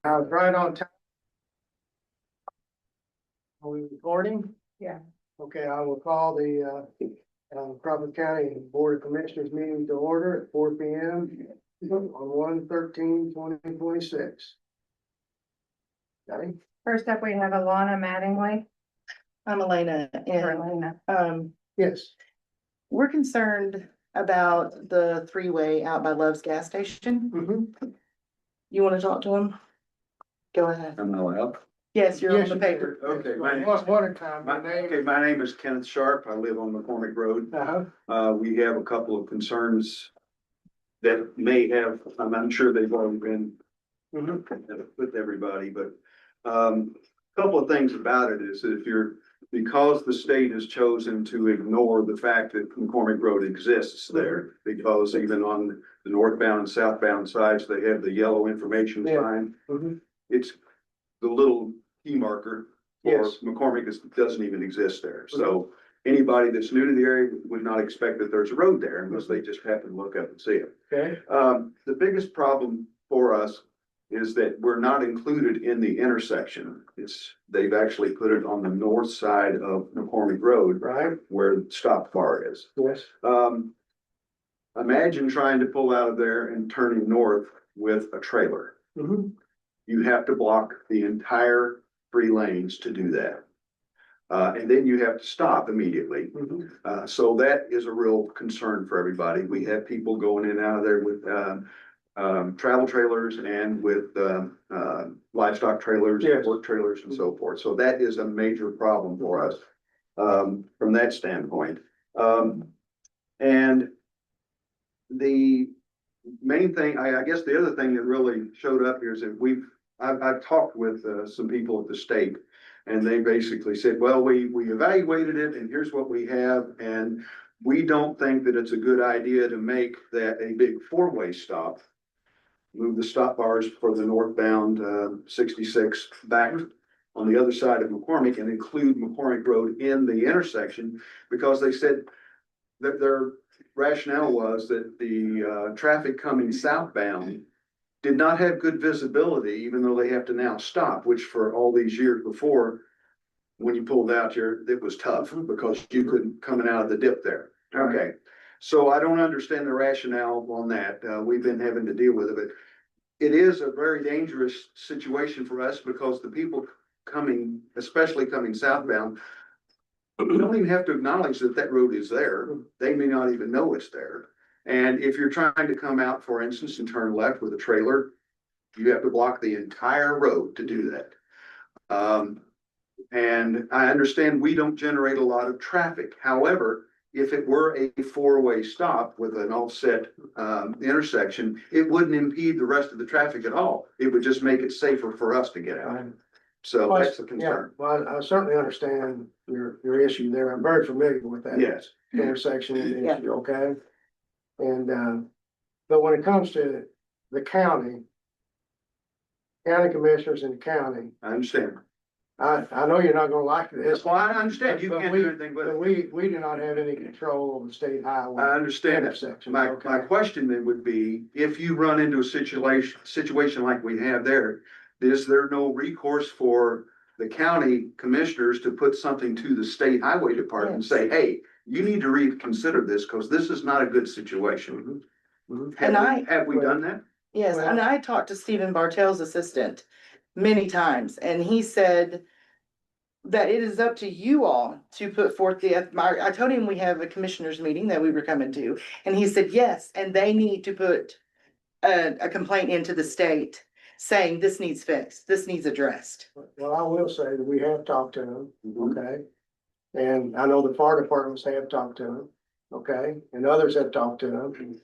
I was right on time. Are we recording? Yeah. Okay, I will call the Crawford County Board of Commissioners meeting to order at 4 p.m. on 1/13/2026. Okay, First up, we have Alana Mattingly. I'm Elena, Or and Elena. yes, we're concerned about the three-way out by Love's gas station. You want to talk to him? Go ahead. I'm not allowed. Yes, you're on Yes, the you paper. Okay, Water time, my name. Okay, my name is Kenneth Sharp. I live on McCormick Road. We have a couple of concerns that may have, I'm sure they've already been with everybody, but a couple of things about it is that because the state has chosen to ignore the fact that McCormick Road exists there, because even on the northbound and southbound sides, they have the yellow information sign. It's the little key marker for Yes. McCormick doesn't even exist there. So anybody that's new to the area would not expect that there's a road there unless they just happen to look up and see it. Okay, The biggest problem for us is that we're not included in the intersection. They've actually put it on the north side of McCormick Road right, where the stop bar is. yes, Imagine trying to pull out of there and turning north with a trailer. You have to block the entire 3 lanes to do that. And then you have to stop immediately. So that is a real concern for everybody. We have people going in and out of there with travel trailers and with livestock trailers, Yes. work trailers and so forth. So that is a major problem for us from that standpoint. And the main thing, I guess the other thing that really showed up here is that I've talked with some people at the state, and they basically said, well, we evaluated it and here's what we have. And we don't think that it's a good idea to make that a big 4-way stop. Move the stop bars for the northbound 66 back on the other side of McCormick and include McCormick Road in the intersection, because they said that their rationale was that the traffic coming southbound did not have good visibility, even though they have to now stop, which for all these years before, when you pulled out here, it was tough because you couldn't coming out of the dip there. Okay, so I don't understand the rationale on that. We've been having to deal with it, but it is a very dangerous situation for us because the people coming, especially coming southbound, don't even have to acknowledge that that road is there. They may not even know it's there. And if you're trying to come out, for instance, and turn left with a trailer, you have to block the entire road to do that. And I understand we don't generate a lot of traffic. However, if it were a 4-way stop with an offset intersection, it wouldn't impede the rest of the traffic at all. It would just make it safer for us to get out. So that's the concern. well, I certainly understand your issue there. I'm very familiar with that. Yes. Intersection and Yeah. issue, okay? And, but when it comes to the county commissioners in the county, I understand. I know you're not gonna like this. That's why I understand. You but can't we- do anything with But it. we do not have any control over the state highway. I understand that. Intersections, My okay? question then would be, if you run into a situation like we have there, is there no recourse for the county commissioners to put something to the state highway department and say, hey, you need to reconsider this because this is not a good situation? Have we done that? Yes, Well- and I talked to Stephen Bartel's assistant many times, and he said that it is up to you all to put forth I told him we have a commissioners meeting that we were coming to, and he said, yes, and they need to put a complaint into the state saying this needs fixed, this needs addressed. Well, I will say that we have talked to them, Mhm. okay? And I know the fire departments have talked to them, okay? And others have talked to them.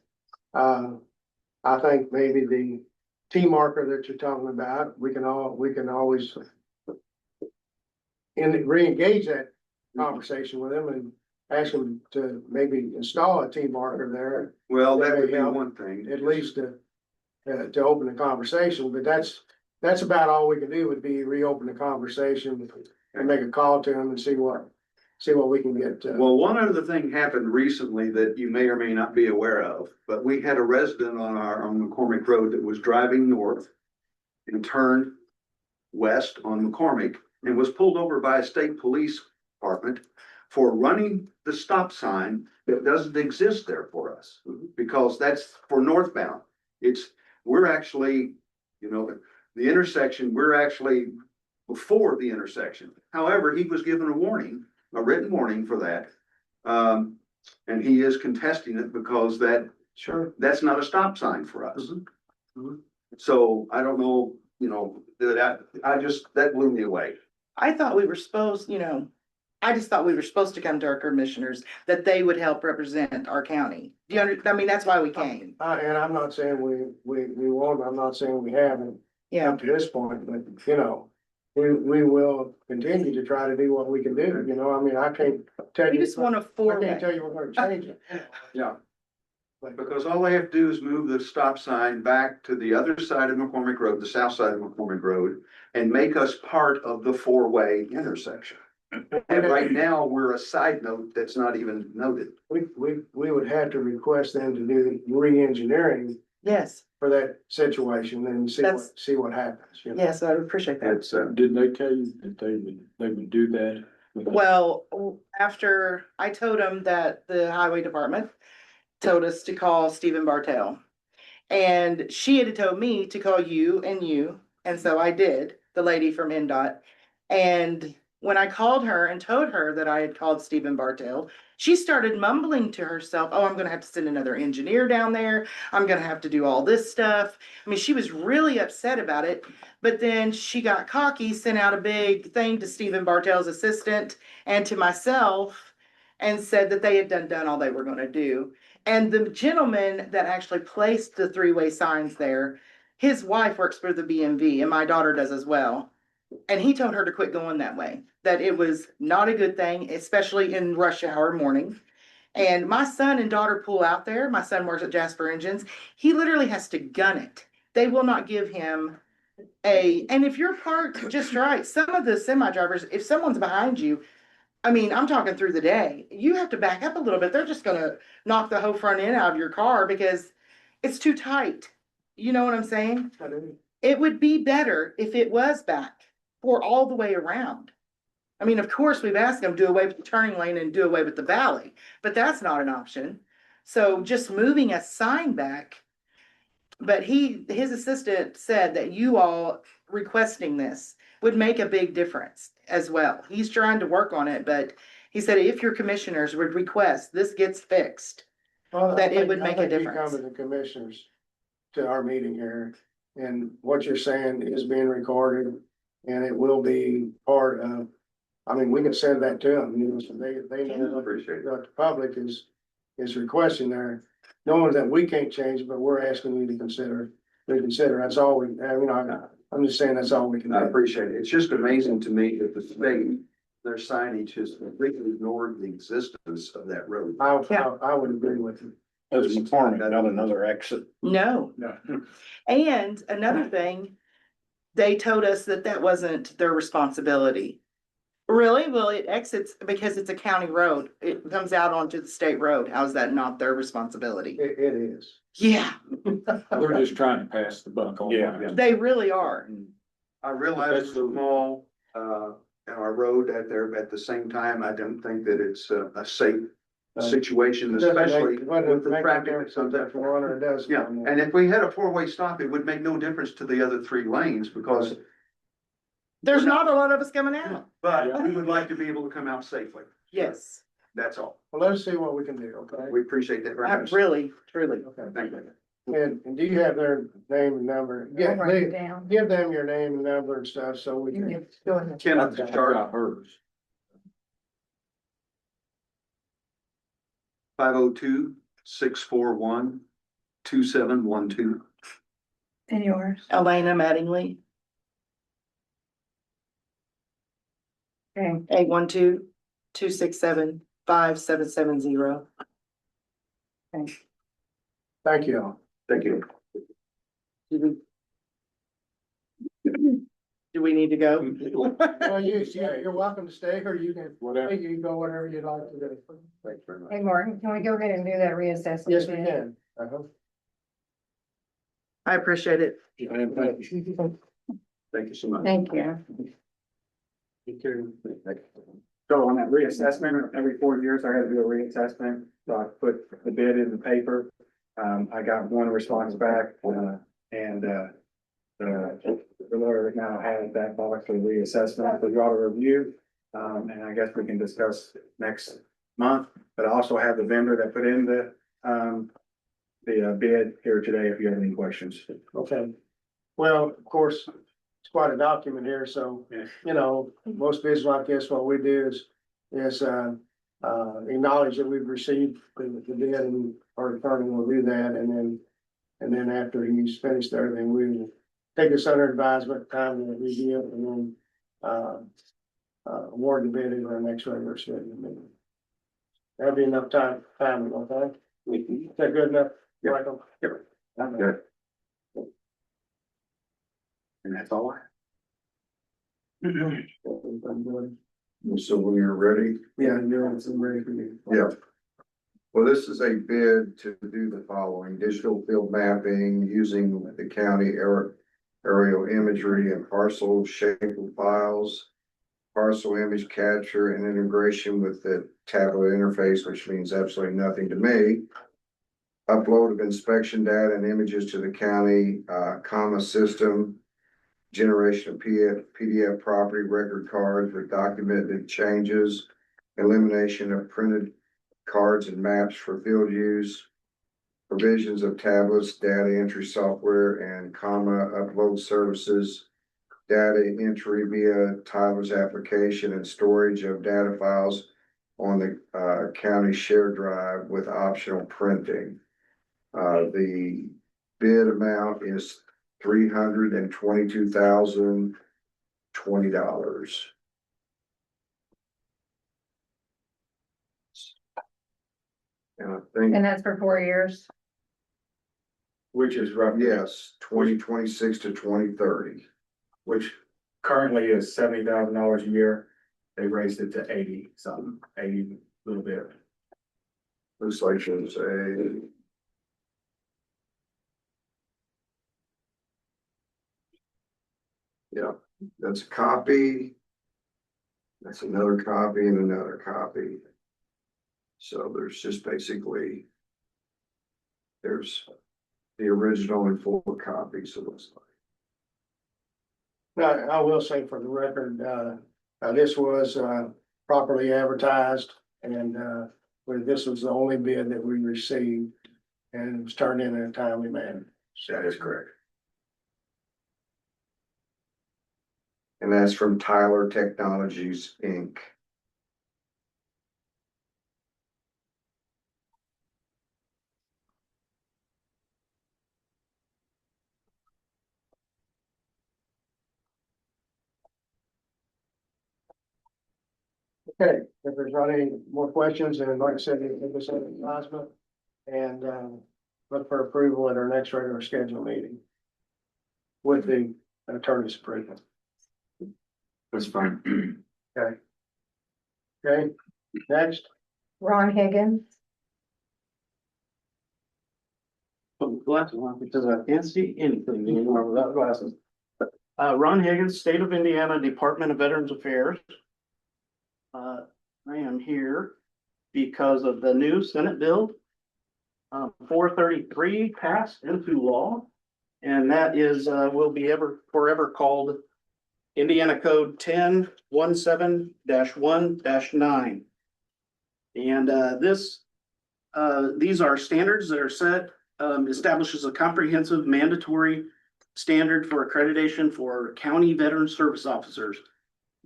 I think maybe the T marker that you're talking about, we can always re-engage that conversation with them and ask them to maybe install a T marker there, Well, that would be Yeah. one thing. at least to open the conversation, but that's about all we can do would be reopen the conversation and make a call to them and see what we can get. Well, one other thing happened recently that you may or may not be aware of, but we had a resident on McCormick Road that was driving north and turned west on McCormick and was pulled over by a state police department for running the stop sign that doesn't exist there for us, because that's for northbound. We're actually, you know, the intersection, we're actually before the intersection. However, he was given a warning, a written warning for that. And he is contesting it because Sure. that's not a stop sign for us. Mhm. So I don't know, you know, that blew me away. I thought we were supposed, I just thought we were supposed to come to our commissioners, that they would help represent our county. Do you I mean, that's why we came. And I'm not saying we won't, I'm not saying we haven't Yeah, up to this point, but, you know, we will continue to try to do what we can do, you know, I mean, I can't tell we you. just want a I can't four-way. tell you we're gonna change it. Yeah. But Because all they have to do is move the stop sign back to the other side of McCormick Road, the south side of McCormick Road, and make us part of the four-way intersection. And right now, we're a side note that's not even noted. we would have to request them to do re-engineering Yes, for that situation and That's- see what happens, you know. yes, I would appreciate that. It's, Didn't they tell you that they would do that? Well, after I told them that the highway department told us to call Stephen Bartel. And she had told me to call you, and so I did, the lady from NDOT. And when I called her and told her that I had called Stephen Bartel, she started mumbling to herself, oh, I'm gonna have to send another engineer down there. I'm gonna have to do all this stuff. I mean, she was really upset about it, but then she got cocky, sent out a big thing to Stephen Bartel's assistant and to myself and said that they had done all they were gonna do. And the gentleman that actually placed the three-way signs there, his wife works for the BMV and my daughter does as well. And he told her to quit going that way, that it was not a good thing, especially in rush hour morning. And my son and daughter pull out there. My son works at Jasper Engines. He literally has to gun it. They will not give him and if you're parked just right, some of the semi drivers, if someone's behind you, I mean, I'm talking through the day, you have to back up a little bit. They're just gonna knock the whole front end out of your car because it's too tight. You know what I'm saying? I do. It would be better if it was back for all the way around. I mean, of course, we've asked them to do away with the turning lane and do away with the valley, but that's not an option. So just moving a sign back. But his assistant said that you all requesting this would make a big difference as well. He's trying to work on it, but he said if your commissioners would request this gets fixed, Well, I that it think- would I make a think you difference. come to the commissioners to our meeting here, and what you're saying is being recorded, and it will be part of, I mean, we can send that to them, you know, so they know what Appreciate it. the public is requesting there. Knowing that we can't change, but we're asking you to reconsider, that's all we, I mean, I'm just saying that's all we can I do. appreciate it. It's just amazing to me that the state, their signage has completely ignored the existence of that road. I would agree with you. That's McCormick, not another exit. No. No. And another thing, they told us that that wasn't their responsibility. Really? Well, it exits because it's a county road. It comes out onto the state road. How's that not their responsibility? It is. Yeah, They're just trying to pass the buck on. Yeah. they really are. I realize it's small, in our road out there, but at the same time, I don't think that it's a safe situation, especially with the traffic that comes up. It does. Yeah, and if we had a four-way stop, it would make no difference to the other three lanes because, There's not a lot of us coming out. but we would like to be able to come out safely. Yes, That's all. Well, let's see what we can do, okay? We appreciate that very I much. really, truly. Okay. Thank you. And do you have their name and number? I'll write it down. Give them your name and number and stuff so we can. Go ahead. Kenneth I've Sharp, got hers. 502-641-2712. And yours. Elena Mattingly, Okay, 812-267-5770. Thank you all. Thank you. Do we need to go? Well, you're welcome to stay or you can, Whatever. you can go whatever you'd like to do. Thanks very much. hey, Morton, can we go ahead and do that reassessment? Yes, we can. I appreciate it. Thank you so much. Thank you. So on that reassessment, every 4 years I had to do a reassessment, so I put the bid in the paper. I got one response back, the lawyer now has that box for the reassessment for y'all to review. And I guess we can discuss next month, but I also have the vendor that put in the bid here today if you have any questions. Okay. Well, of course, it's quite a document here, so, Yeah. you know, most bids like this, what we do is acknowledge that we've received the bid and our attorney will do that, and then after he's finished everything, we will take this under advisement, time to review it, and then award the bid in our next regular scheduled meeting. That'd be enough time, okay? Is that good enough, Michael? I'm good. And that's all I have. So when you're ready, Yeah, you're on some ready for you. yeah. Well, this is a bid to do the following: digital field mapping using the county aerial imagery and parcel shaped files, parcel image capture and integration with the tablet interface, which means absolutely nothing to me. Upload of inspection data and images to the county, comma system. Generation of PDF property record cards with documented changes, elimination of printed cards and maps for field use, provisions of tablets, data entry software, and comma upload services, data entry via Tyler's application and storage of data files on the county shared drive with optional printing. The bid amount is $322,020. And I think, And that's for 4 years. Which is roughly. yes, 2026 to 2030. Which currently is $70,000 a year. They raised it to 80 something, 80 a little bit. Looks like it's a. Yeah, that's a copy. That's another copy and another copy. So there's just basically. There's the original and 4 copies, it looks like. Now, I will say for the record, this was, properly advertised and, this was the only bid that we received. And it was turned in a timely manner. That is correct. And that's from Tyler Technologies, Inc. Okay, if there's not any more questions, and like I said, give us an advisement and, look for approval at our next regular scheduled meeting. With the attorney's approval. That's fine. Okay, next, Ron Higgins. Put my glasses on because I can't see anything anymore without glasses. Ron Higgins, State of Indiana Department of Veterans Affairs. I am here because of the new Senate bill. 433 passed into law. And that is, will be forever called Indiana Code 1017-1-9. And these are standards that are set, establishes a comprehensive mandatory standard for accreditation for county veteran service officers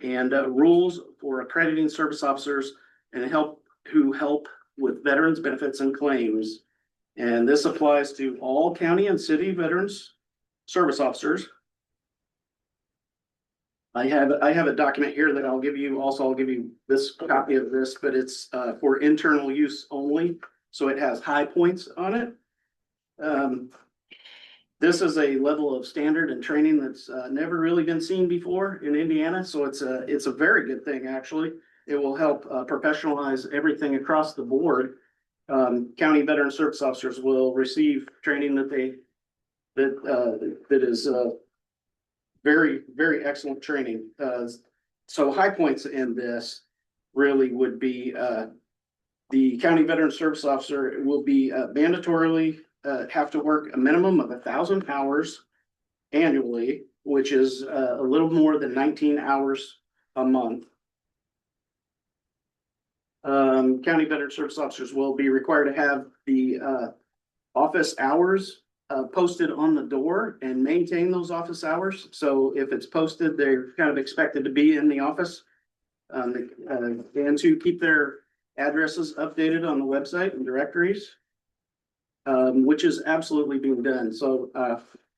and rules for accrediting service officers and who help with veterans benefits and claims. And this applies to all county and city veterans service officers. I have a document here that I'll give you. Also, I'll give you this copy of this, but it's for internal use only. So it has high points on it. This is a level of standard and training that's never really been seen before in Indiana. So it's a very good thing, actually. It will help professionalize everything across the board. County veteran service officers will receive training that is very, very excellent training. So high points in this really would be, the county veteran service officer will be mandatorily, have to work a minimum of 1,000 hours annually, which is a little more than 19 hours a month. County veteran service officers will be required to have the office hours posted on the door and maintain those office hours. So if it's posted, they're kind of expected to be in the office. And to keep their addresses updated on the website and directories, which is absolutely being done. So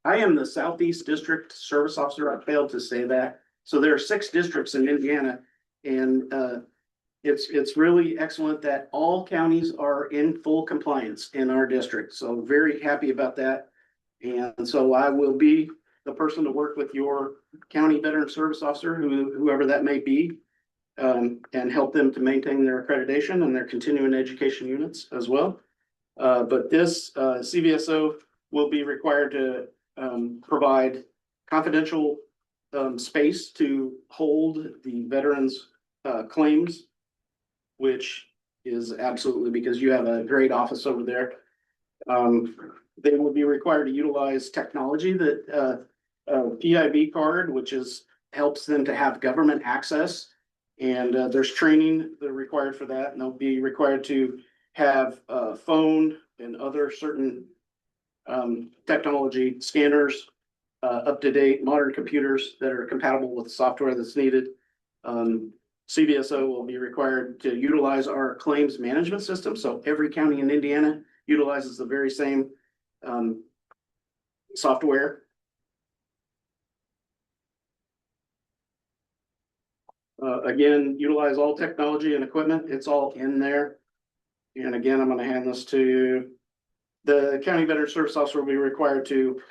I am the Southeast District Service Officer. I failed to say that. So there are 6 districts in Indiana, and it's really excellent that all counties are in full compliance in our district. So very happy about that. And so I will be the person to work with your county veteran service officer, whoever that may be, and help them to maintain their accreditation and their continuing education units as well. But this CVSO will be required to provide confidential space to hold the veterans' claims, which is absolutely because you have a great office over there. They will be required to utilize technology that PIV card, which helps them to have government access. And there's training that are required for that, and they'll be required to have phone and other certain technology scanners, up-to-date modern computers that are compatible with the software that's needed. CVSO will be required to utilize our claims management system. So every county in Indiana utilizes the very same software. Again, utilize all technology and equipment. It's all in there. And again, I'm going to hand this to the county veteran service officer. Will be required to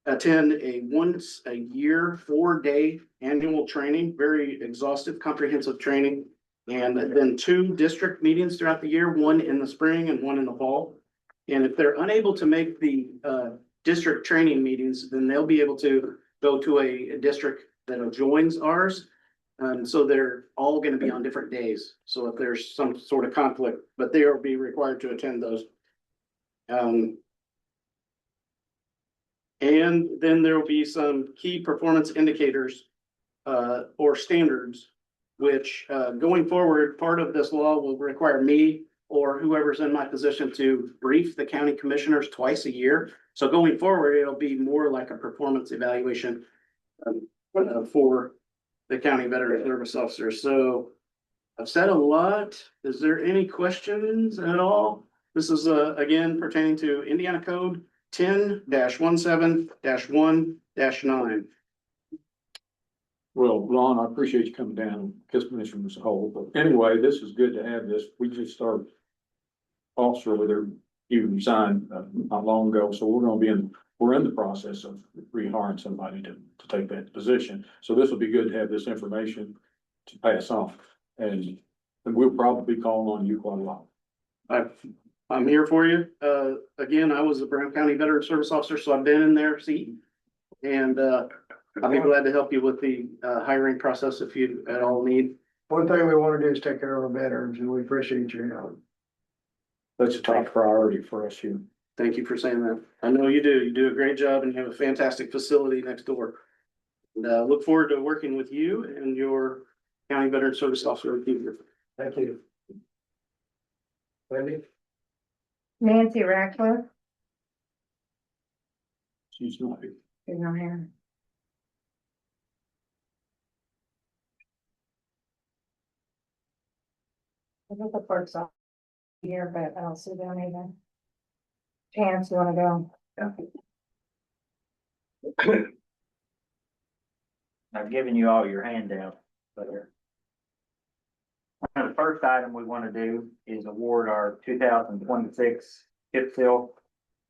attend a once a year 4-day annual training, very exhaustive, comprehensive training, and then 2 district meetings throughout the year, one in the spring and one in the fall. And if they're unable to make the district training meetings, then they'll be able to go to a district that adjoins ours. So they're all going to be on different days. So if there's some sort of conflict, but they will be required to attend those. And then there will be some key performance indicators or standards, which going forward, part of this law will require me or whoever's in my position to brief the county commissioners twice a year. So going forward, it'll be more like a performance evaluation for the county veteran service officer. So I've said a lot. Is there any questions at all? This is again pertaining to Indiana Code 10-17-1-9. Well, Ron, I appreciate you coming down, kiss commission as a whole, but anyway, this is good to have this. We just started officer with her, you resigned not long ago, so we're in the process of rehiring somebody to take that position. So this will be good to have this information to pass on, and we'll probably be calling on you quite a lot. I'm here for you. Again, I was a Brown County Veteran Service Officer, so I've been in their seat. And I'll be glad to help you with the hiring process if you at all need. One thing we want to do is take care of our veterans, and we appreciate your help. That's a top priority for us here. Thank you for saying that. I know you do. You do a great job and you have a fantastic facility next door. And look forward to working with you and your county veteran service officer in the future. Thank you. Wendy? Nancy Ratcliffe, She's not here. is not here. I think the clerk's off here, but I don't see them either. Chance, you wanna go? I've given you all your handout there. The first item we want to do is award our 2026 chip seal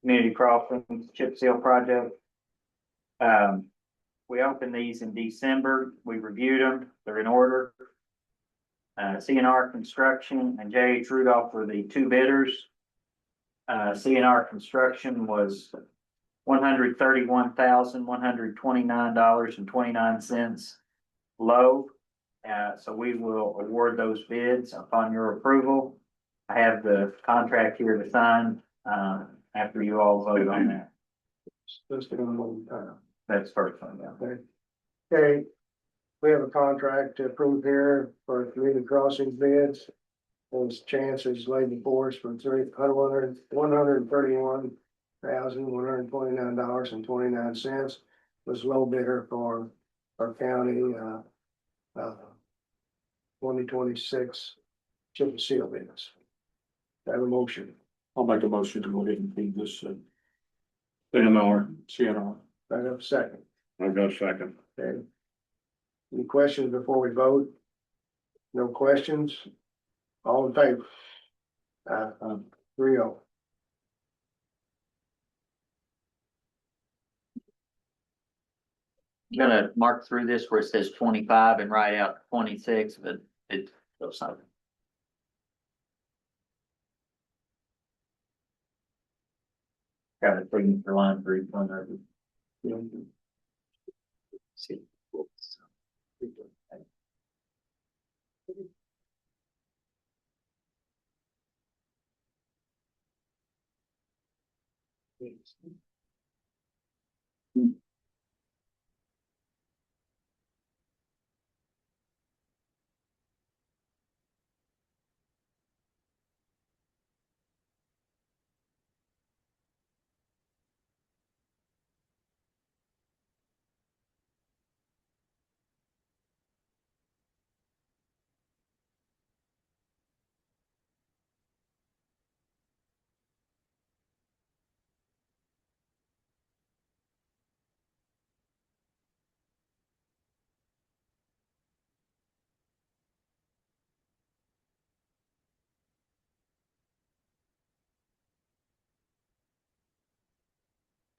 community crossings chip seal project. We opened these in December. We reviewed them. They're in order. CNR Construction and J.H. Rudolph were the 2 bidders. CNR Construction was $131,129.29 low. So we will award those bids upon your approval. I have the contract here to sign, after you all vote on that. Just in one time. That's first one, yeah. Okay. Okay, we have a contract to approve here for community crossing bids. Those chances laid before us for $131,129.29 was low bidder for our county, 2026 chip and seal bids. Have a motion. I'll make a motion to go ahead and feed this, CNR. I have a second. I've got a second. Okay. Any questions before we vote? No questions? All in favor? 3-0. I'm gonna mark through this where it says 25 and write out 26, but it goes something. Got a signature line for each one of you. See.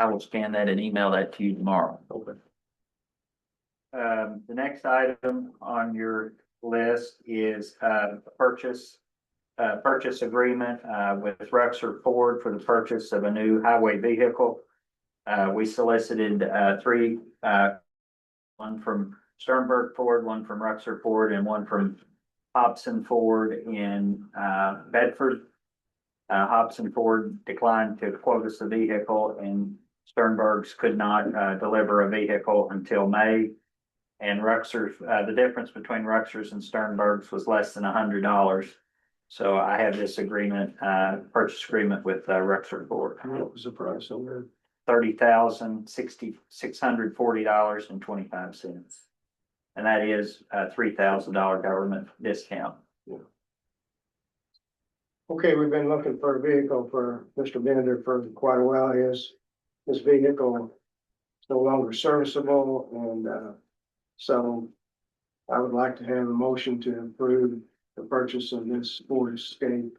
I will scan that and email that to you tomorrow. Okay. The next item on your list is, purchase agreement, with Rexford Ford for the purchase of a new highway vehicle. We solicited, three, one from Sternberg Ford, one from Rexford Ford, and one from Hobson Ford in, Bedford. Hobson Ford declined to quote us the vehicle, and Sternberg's could not, deliver a vehicle until May. And Rexer's, the difference between Rexer's and Sternberg's was less than $100. So I have this agreement, purchase agreement with, Rexer Ford. What was the price on that? $30,640.25. And that is a $3,000 government discount. Okay, we've been looking for a vehicle for Mr. Bender for quite a while. His vehicle is no longer serviceable, and so I would like to have a motion to approve the purchase of this Ford Escape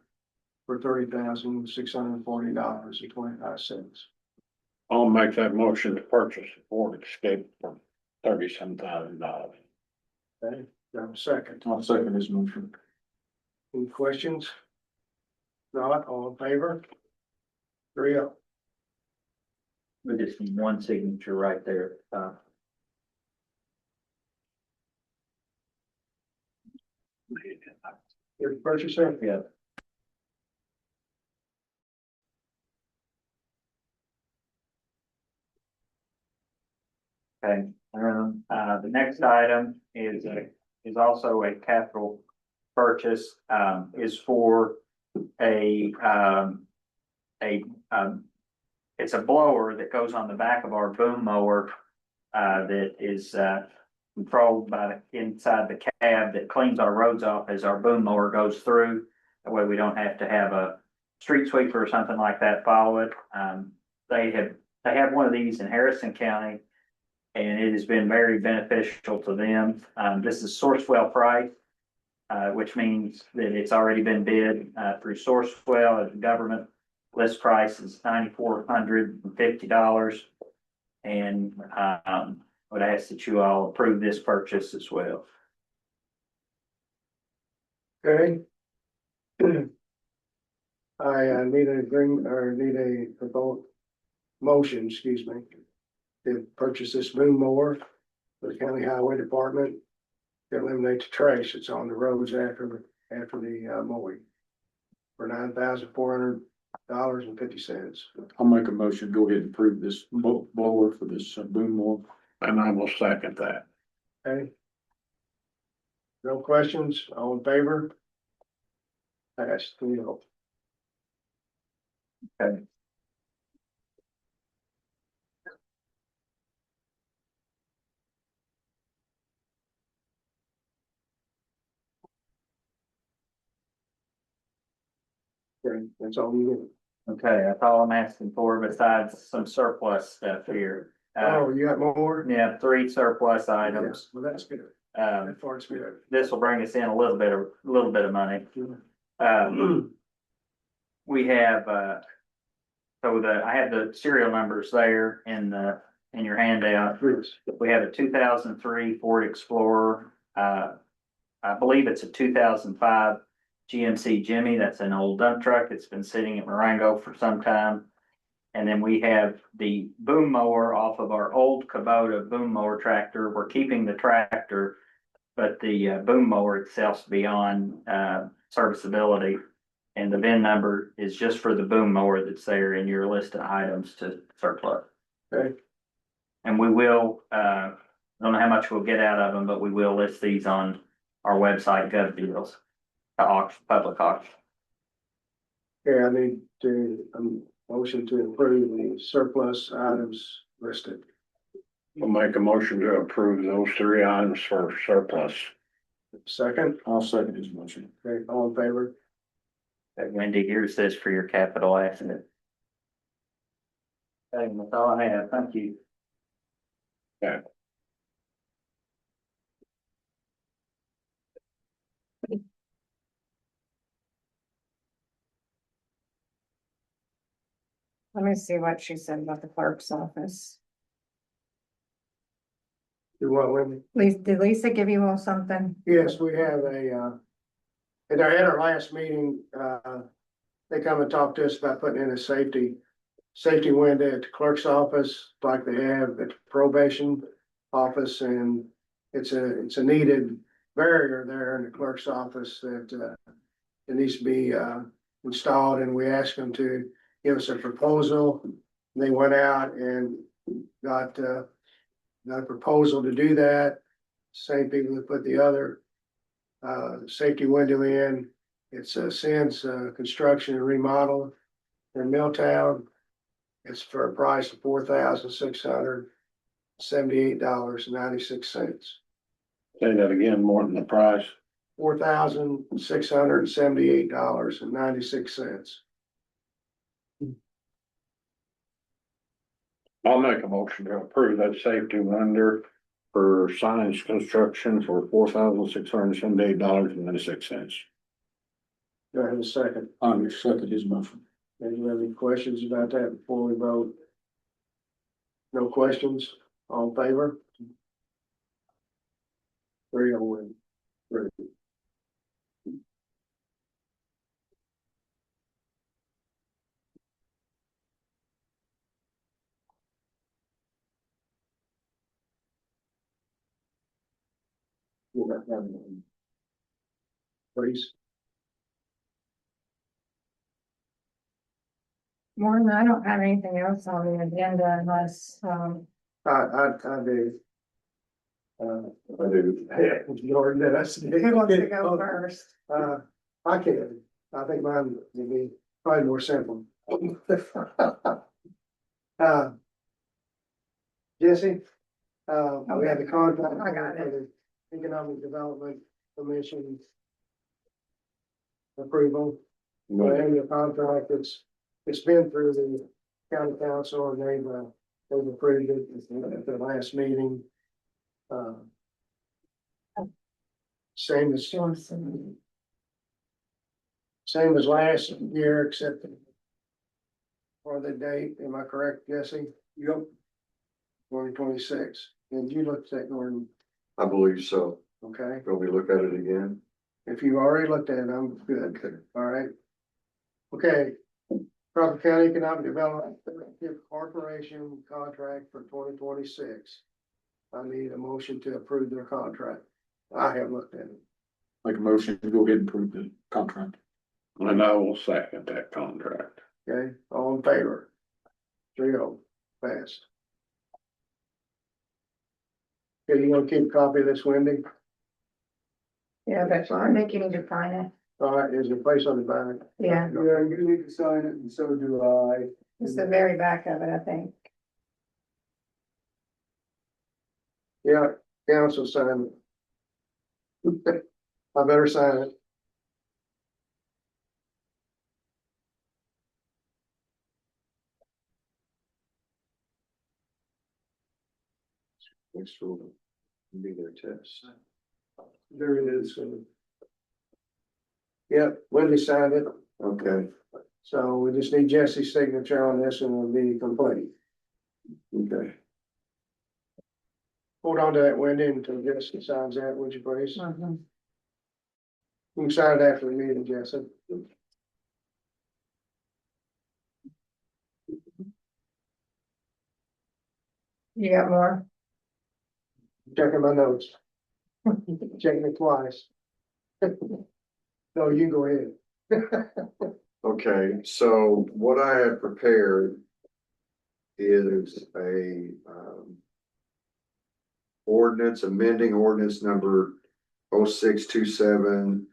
for $30,640.25. I'll make that motion to purchase a Ford Escape for $37,000. Okay, got a second. I'll second his motion. Any questions? Not all in favor? 3-0. We just need one signature right there. Your purchaser? Yeah. Okay, the next item is also a capital purchase, is for it's a blower that goes on the back of our boom mower, that is, controlled by the inside the cab that cleans our roads off as our boom mower goes through. That way we don't have to have a street sweeper or something like that follow it. They have one of these in Harrison County, and it has been very beneficial to them. This is Sourcewell price, which means that it's already been bid, through Sourcewell as the government. List price is $9,450. And, would ask that you all approve this purchase as well. Okay. I need an agreement or need a vote motion, excuse me, to purchase this boom mower for the county highway department to eliminate the trash that's on the roads after the mowing for $9,400.50. I'll make a motion, go ahead and approve this blower for this boom mower. And I will second that. Okay? No questions? All in favor? Passed, 3-0. Okay. Okay, that's all we get. Okay, that's all I'm asking for besides some surplus stuff here. Oh, you got more? Yeah, 3 surplus Yes, items. well, that's good. Um, That part's good. this will bring us in a little bit of money. We have, I have the serial numbers there in your handout. Yes. We have a 2003 Ford Explorer. I believe it's a 2005 GMC Jimmy. That's an old dump truck. It's been sitting at Marengo for some time. And then we have the boom mower off of our old Kubota boom mower tractor. We're keeping the tractor, but the boom mower itself's beyond serviceability. And the VIN number is just for the boom mower that's there in your list of items to surplus. Okay. And we will, I don't know how much we'll get out of them, but we will list these on our website, GovDeals, auction, public auction. Okay, I need to, motion to approve the surplus items listed. We'll make a motion to approve those 3 items for surplus. Second, I'll second his motion. okay, all in favor? That Wendy, here's this for your capital asset. Okay, that's all I have. Thank you. Let me see what she said about the clerk's office. Do what, Wendy? Did Lisa give you all something? Yes, we have at our last meeting, they come and talk to us about putting in a safety window at the clerk's office, like they have at the probation office, and it's a needed barrier there in the clerk's office that it needs to be installed, and we asked them to give us a proposal. They went out and got a proposal to do that. Same people that put the other safety window in. It's Sims Construction and Remodel in Milltown. It's for a price of $4,678.96. Say that again, more than the price. $4,678.96. I'll make a motion to approve that safety window for Science Construction for $4,678.96. Do I have a second? I'll second his motion. Do you have any questions about that before we vote? No questions? All in favor? 3-0. Please. Morning, I don't have anything else on the agenda unless, I do. I do. Jordan, that's. who wants to go first? I can. I think mine would be probably more simple. Jesse, we have the contract. I got it. for the Economic Development Commission approval. The annual contract, it's been through the county council and they've approved it at the last meeting. Same as last year, except for the date, am I correct, Jesse? Yep. 2026, and you looked at Gordon, I believe so. okay? Will we look at it again? If you've already looked at it, I'm good, all right? Okay, Crawford County Economic Development Corporation contract for 2026. I need a motion to approve their contract. I have looked at it. Make a motion to go ahead and approve the contract. And I will second that contract. Okay, all in favor? 3-0, passed. Okay, you want to keep a copy of this, Wendy? Yeah, that's fine. I think you need to sign it. All right, is there a place on the back? Yeah, Yeah, you need to sign it, and so do I. it's the very back of it, I think. Yeah, council sign it. I better sign it. Next will be their test. There it is. Yep, Wendy signed it, Okay, so we just need Jesse's signature on this and we'll be complete. okay. Hold on to that, Wendy, until Jesse signs that, would you please? Mhm. You can sign it after the meeting, Jesse. You got more? Checking my notes. Checking it twice. No, you can go ahead. Okay, so what I have prepared is a, ordinance, amending ordinance number 0627-2025,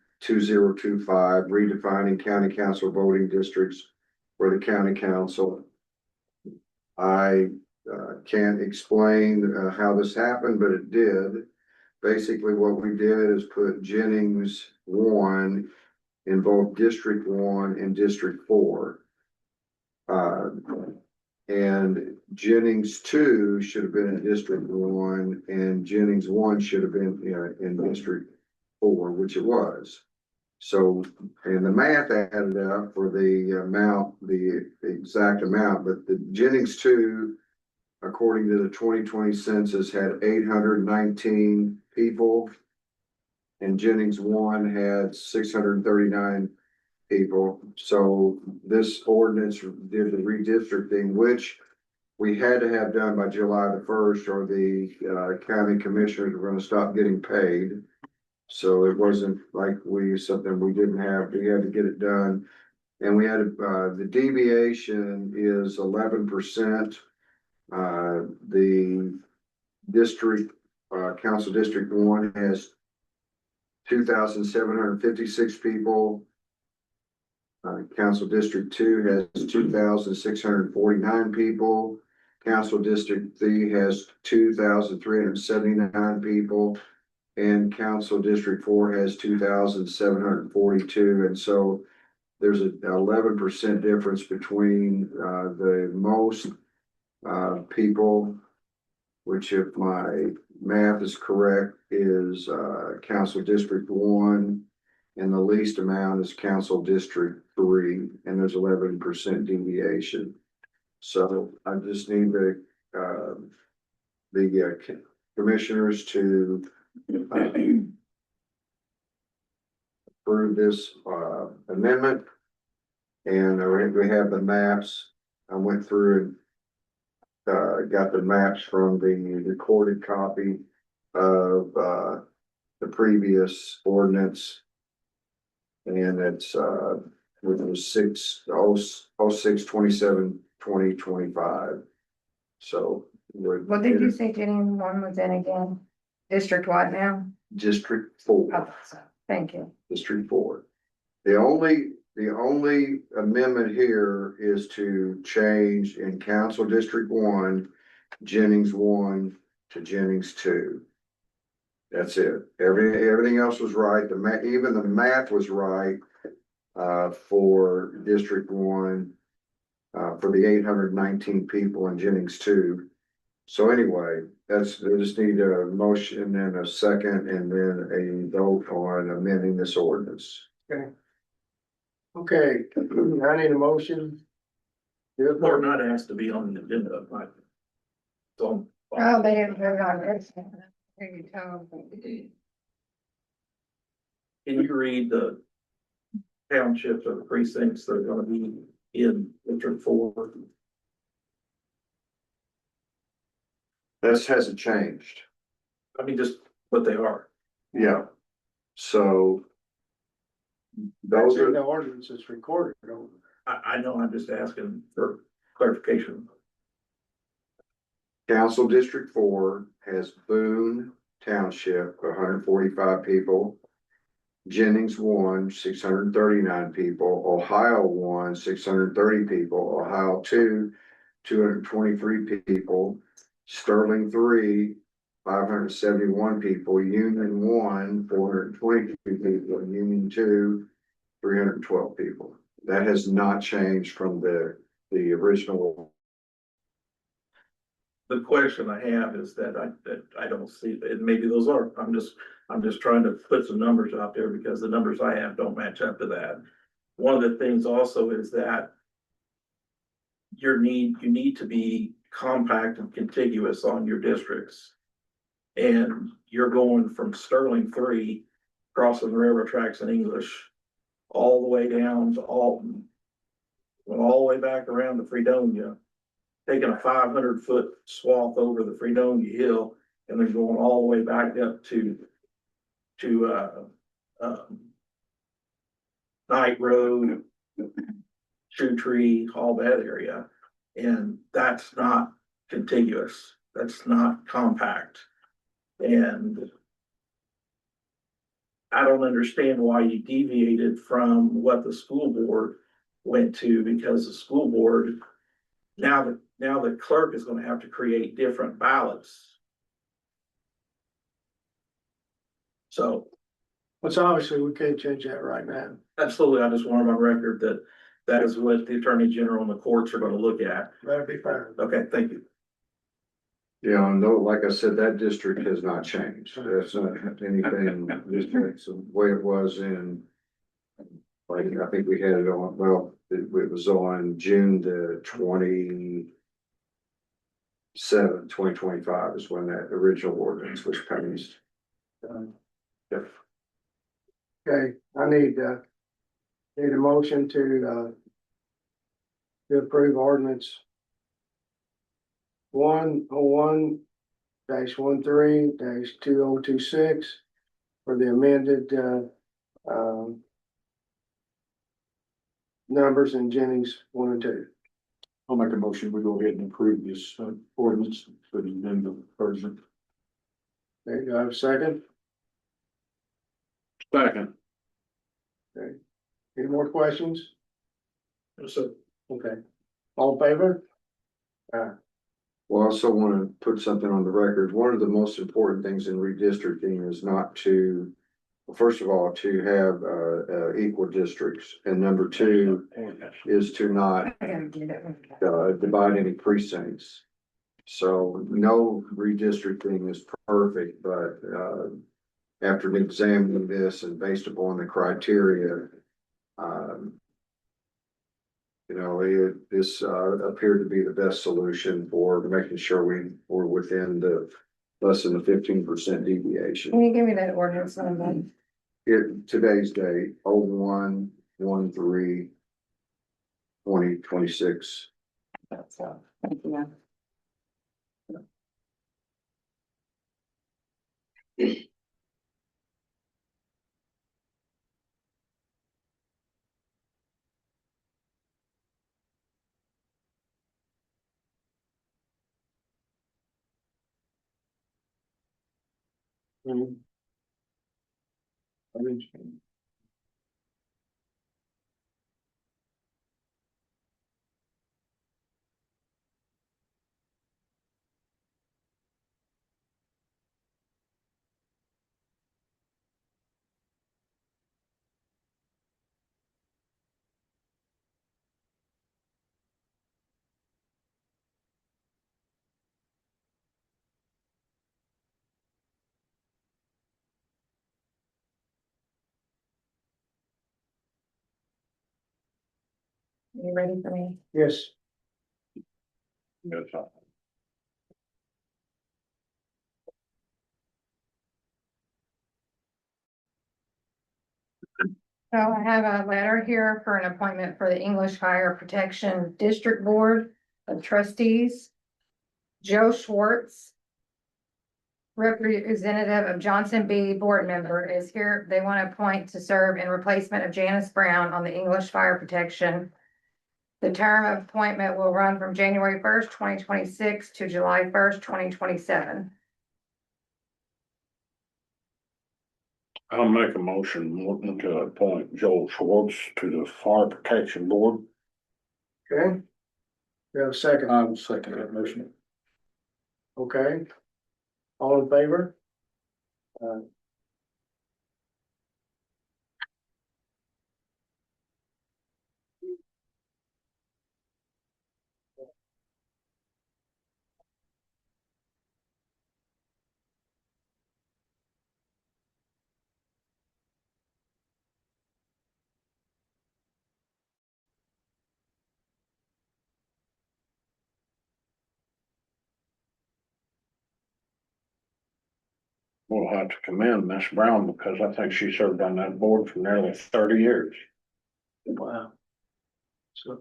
redefining county council voting districts for the county council. I, can't explain, how this happened, but it did. Basically, what we did is put Jennings 1 in both District 1 and District 4. And Jennings 2 should have been in District 1, and Jennings 1 should have been, in District 4, which it was. So, and the math added up for the amount, the exact amount, but the Jennings 2, according to the 2020 census, had 819 people. And Jennings 1 had 639 people. So this ordinance did the redistricting, which we had to have done by July the 1st, or the county commissioners were gonna stop getting paid. So it wasn't like something we didn't have, we had to get it done. And we had, the deviation is 11%. The district, council district 1 has 2,756 people. Council District 2 has 2,649 people. Council District 3 has 2,379 people. And Council District 4 has 2,742. And so there's an 11% difference between the most people, which, if my math is correct, is Council District 1. And the least amount is Council District 3, and there's 11% deviation. So I just need the commissioners to approve this amendment. And we have the maps. I went through and got the maps from the recorded copy of the previous ordinance. And it's, which was 06/27/2025. So. What did you say Jennings 1 was in again? District what now? District 4. Oh, so, thank you. District 4. The only amendment here is to change in Council District 1, Jennings 1 to Jennings 2. That's it. Everything else was right. Even the math was right, for District 1, for the 819 people in Jennings 2. So anyway, I just need a motion and a second, and then a vote on amending this ordinance. Okay, I need a motion. Or not asked to be on the agenda, right? So. Oh, they didn't vote on this. There you go. Can you read the townships or the precincts that are gonna be in District 4. This hasn't changed. I mean, just what they are. Yeah. So. That's Those in the are, ordinance that's recorded over. I know, I'm just asking for clarification. Council District 4 has Boone Township, 145 people. Jennings 1, 639 people, Ohio 1, 630 people, Ohio 2, 223 people, Sterling 3, 571 people, Union 1, 422 people, and Union 2, 312 people. That has not changed from the original. The question I have is that I don't see, and maybe those are, I'm just trying to put some numbers out there because the numbers I have don't match up to that. One of the things also is that you need to be compact and contiguous on your districts. And you're going from Sterling 3, crossing the railroad tracks in English, all the way down to Alton, went all the way back around to Fredonia, taking a 500-foot swath over the Fredonia Hill, and then going all the way back up to Knight Road, Shoe Tree, all that area. And that's not contiguous. That's not compact. And I don't understand why you deviated from what the school board went to, because the school board, now the clerk is gonna have to create different ballots. So But obviously, we can't change that right now. absolutely, I just want on record that that is what the attorney general and the courts are gonna look at. That'd be fair. Okay, thank you. Yeah, no, like I said, that district has not changed. That's not anything, it's the way it was in. Like, I think we had it on, well, it was on June the 2025 is when that original ordinance was passed. Yeah. Okay, I need a motion to approve ordinance 101-13-2026 for the amended, numbers in Jennings 1 and 2. I'll make a motion, we go ahead and approve this ordinance for the amendment version. Okay, do I have a second? Second. Any more questions? So Okay, all in favor? Well, I also want to put something on the record. One of the most important things in redistricting is not to, first of all, to have equal districts, and number two is to not I gotta get it. divide any precincts. So no redistricting is perfect, but after examining this and based upon the criteria, this appeared to be the best solution for making sure we were within the less than the 15% deviation. Can you give me that ordinance number? Today's date, 01-13-2026. That's all. Thank you. You ready for me? Yes. So I have a letter here for an appointment for the English Fire Protection District Board of Trustees. Joe Schwartz, representative of Johnson B, board member, is here. They want to appoint to serve in replacement of Janice Brown on the English Fire Protection. The term of appointment will run from January 1st, 2026 to July 1st, 2027. I'll make a motion, Morton, to appoint Joel Schwartz to the Fire Protection Board. Okay? We have a second, I will second that motion. okay? All in favor? We'll have to commend Miss Brown because I think she served on that board for nearly 30 years. Wow. So,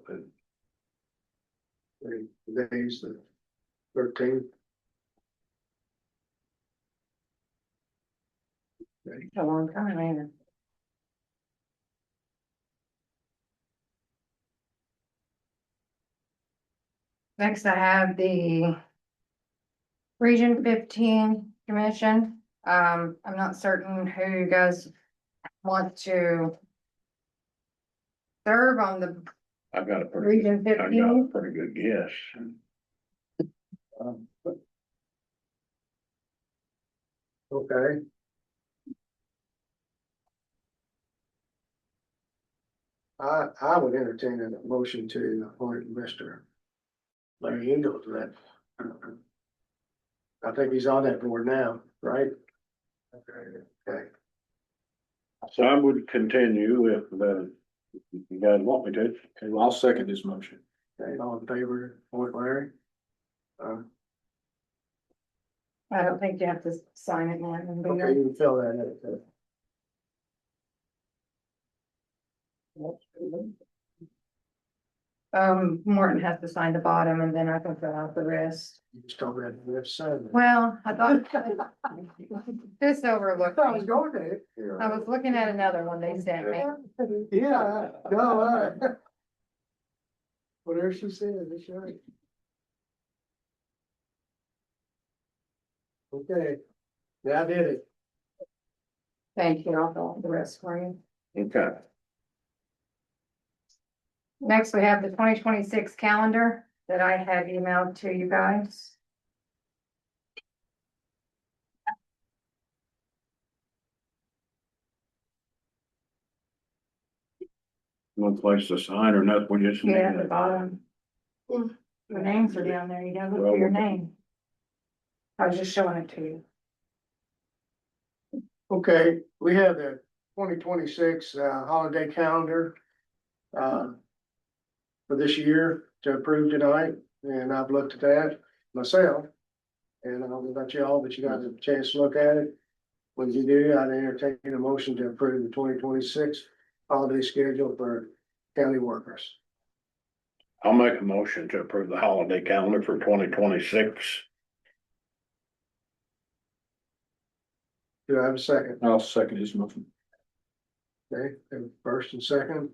today's the 13th. A long time, ain't it? Next, I have the Region 15 Commission. I'm not certain who you guys want to serve on the I got a Region I got a 15. pretty good guess. Okay. I would entertain a motion to appoint Mr. Larry Engel to that. I think he's on that board now, right? Okay, So I would continue if you guys want me to. Okay, well, I'll second this motion. okay, all in favor, appoint Larry? I don't think you have to sign it now. Okay, you can fill that in. Morton has to sign the bottom and then I can fill out the rest. You just don't have to sign it. Well, I thought this overlooked. I was me. going to. I was looking at another one they sent me. Yeah, no, whatever she said, that's right. Okay, yeah, I did it. Thank you. I'll fill out the rest for you. Okay. Next, we have the 2026 calendar that I had emailed to you guys. No place to sign or nothing, we just. Yeah, at the bottom. The names are down there. You gotta look for your name. I was just showing it to you. Okay, we have the 2026 holiday calendar for this year to approve tonight, and I've looked at that myself. And I don't know about y'all, but you got a chance to look at it. When you do, I'd entertain a motion to approve the 2026 holiday schedule for county workers. I'll make a motion to approve the holiday calendar for 2026. Do I have a second? I'll second this motion. Okay, and first and second,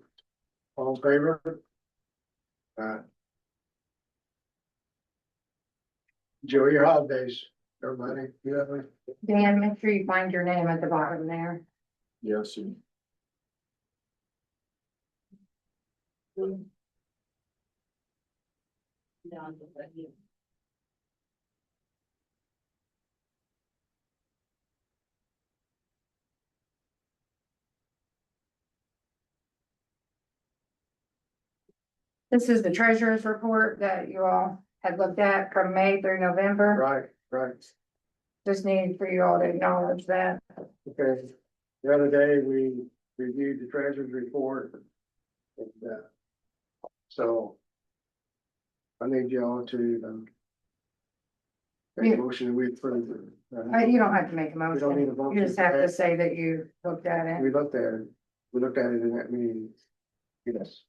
all in favor? Enjoy your holidays, everybody. You have a- Dan, make sure you find your name at the bottom there. Yes. This is the treasurer's report that you all had looked at from May through November. Right, right. Just need for you all to acknowledge that. Okay, the other day we reviewed the treasurer's report. And, so. I need y'all to, make a motion, we approve it. You don't have to make a We don't need a motion. motion You just for have to that. say that you looked at it. We looked at it, We looked at it in that meeting. Yes.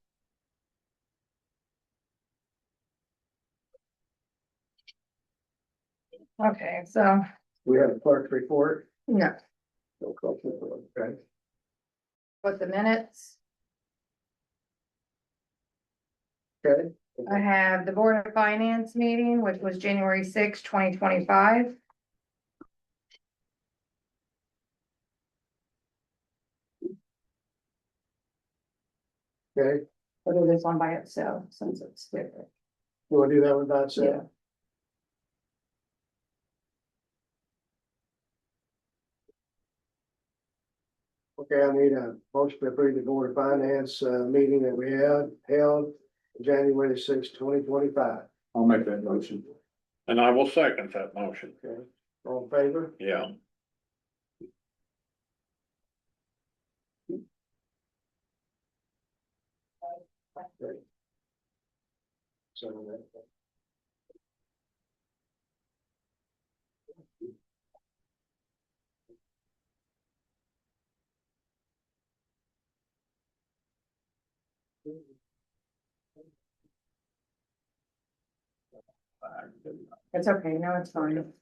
Okay, so, We have a clerk's report. no, No clerk's report, okay. with the minutes, Okay. I have the Board of Finance meeting, which was January 6, 2025. Okay, We'll do this one by itself since it's different. you wanna do that one by itself? Okay, I need a motion to approve the Board of Finance, meeting that we had held January 6, 2025. I'll make that motion. And I will second that motion. Okay, all in favor? Yeah. Okay. So that. It's okay, no, it's fine.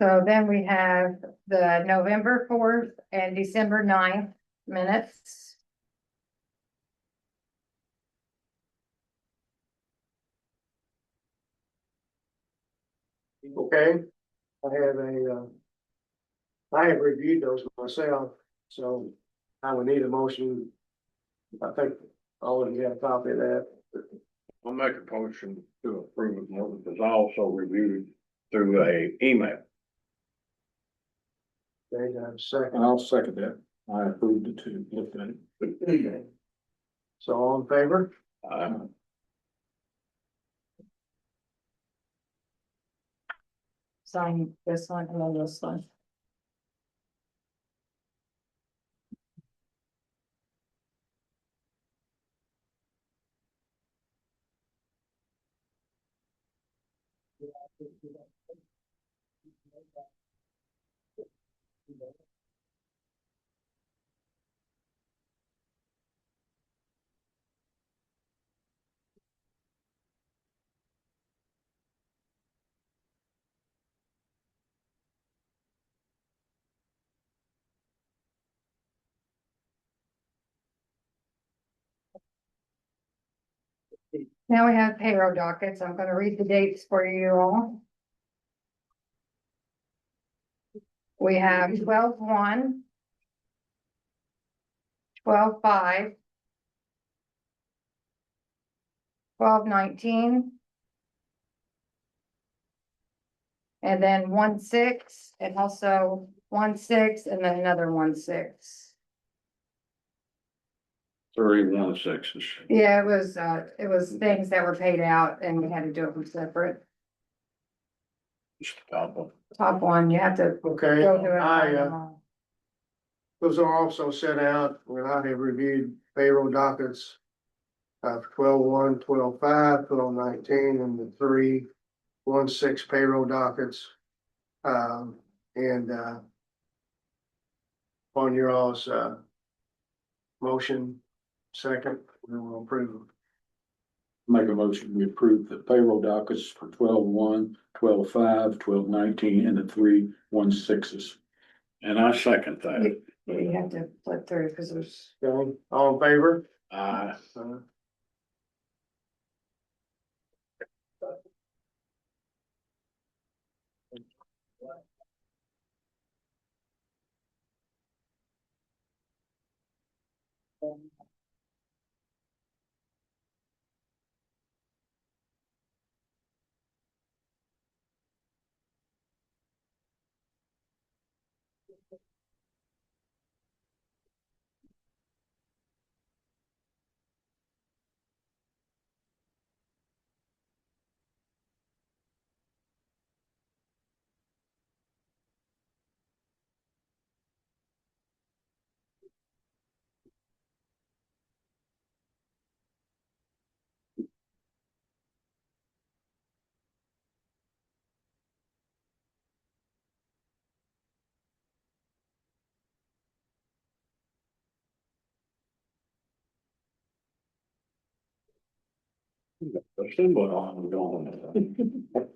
So then we have the November 4th and December 9th minutes. Okay, I have reviewed those myself, so I would need a motion. I think all of you have a copy of that. I'll make a motion to approve it more because I also reviewed through a email. Okay, I have a second. I'll second that. I approved it too, looked at it. Okay. So all in favor? Sign this one and then this one. Now we have payroll dockets. I'm gonna read the dates for you all. We have 12/1, 12/5, 12/19. And then 1/6 and also 1/6 and then another 1/6. 3/16. Yeah, it was things that were paid out and we had to do them separate. Just a couple. Top one, you have to Okay, go through it. and find I, them all. those are also sent out when I have reviewed payroll dockets. 12/1, 12/5, 12/19, and the 3/16 payroll dockets. And on your all's, motion, second, we will approve. Make a motion, we approve the payroll dockets for 12/1, 12/5, 12/19, and the 3/16. And I second that. Yeah, you have to flip through because there's. Okay, all in favor? Uh, The symbol on going.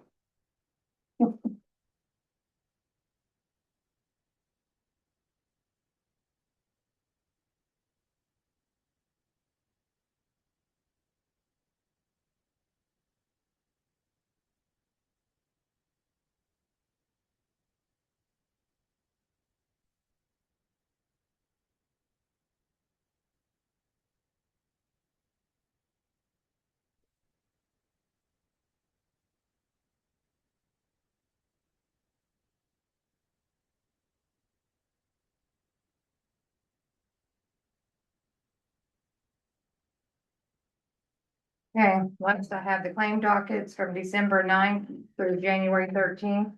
Okay, once I have the claim dockets from December 9th through January 13th.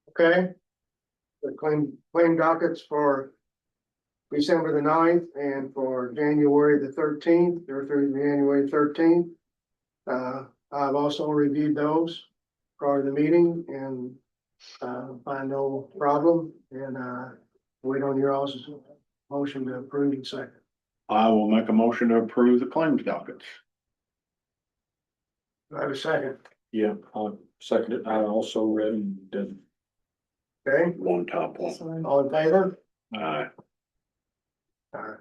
Okay. The claim dockets for December the 9th and for January the 13th, or through January 13th. I've also reviewed those prior to the meeting and find no problem and wait on your all's motion to approve in second. I will make a motion to approve the claims dockets. Do I have a second? Yeah, I'll second it. I also read and did. Okay, One top one. all in favor? Aye. All right.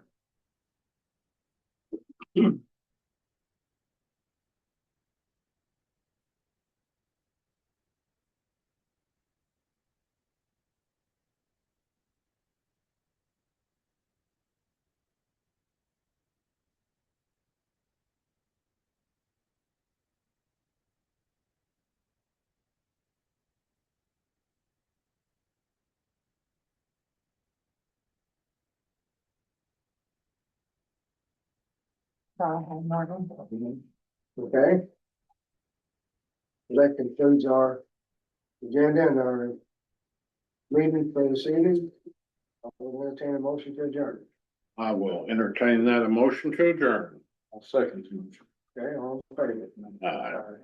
Okay. That concludes our agenda and our meeting for this evening. I'll entertain a motion to adjourn. I will entertain that a motion to adjourn. I'll second you. Okay, all in favor? Aye.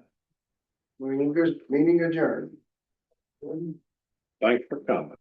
Meeting adjourned. Thanks for coming.